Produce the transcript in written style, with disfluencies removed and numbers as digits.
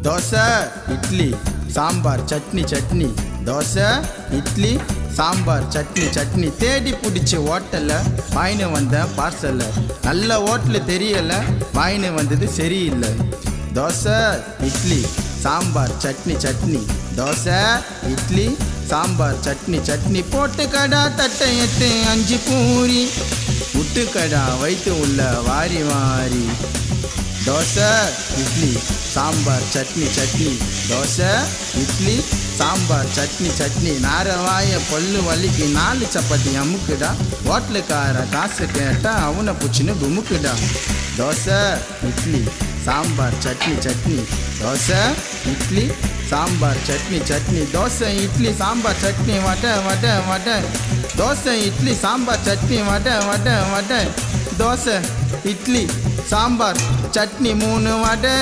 தோசை இட்லி சாம்பார் சட்னி சட்னி தோசை இட்லி சாம்பார் சட்னி சட்னி தேடி பிடிச்சி ஹோட்டல்ல வாங்கினு வந்தேன் பார்சல்ல நல்ல ஹோட்டலு தெரியல வாங்கினு வந்தது சரியில்லை தோசை இட்லி சாம்பார் சட்னி சட்னி தோசை இட்லி சாம்பார் சட்னி சட்னி போட்டு கடா தட்டை 8 5 பூரி முட்டு கடா வைத்து உள்ள வாரி வாரி தோசை இட்லி சாம்பார் சட்னி சட்னி தோசை இட்லி சாம்பார் சட்னி சட்னி நாரவாய பல்லு வலிக்கு 4 சப்பாத்தி அமுக்குடா ஹோட்டலுக்கார காசு கேட்டா அவனை புச்சின்னு குமுக்குடா தோசை இட்லி சாம்பார் சட்னி சட்னி தோசை இட்லி சாம்பார் சட்னி சட்னி தோசை இட்லி சாம்பார் சட்னி வடை வடை வடை தோசை இட்லி சாம்பார் சட்னி வடை வடை வடை தோசை இட்லி சாம்பார் சட்னி 3 வடை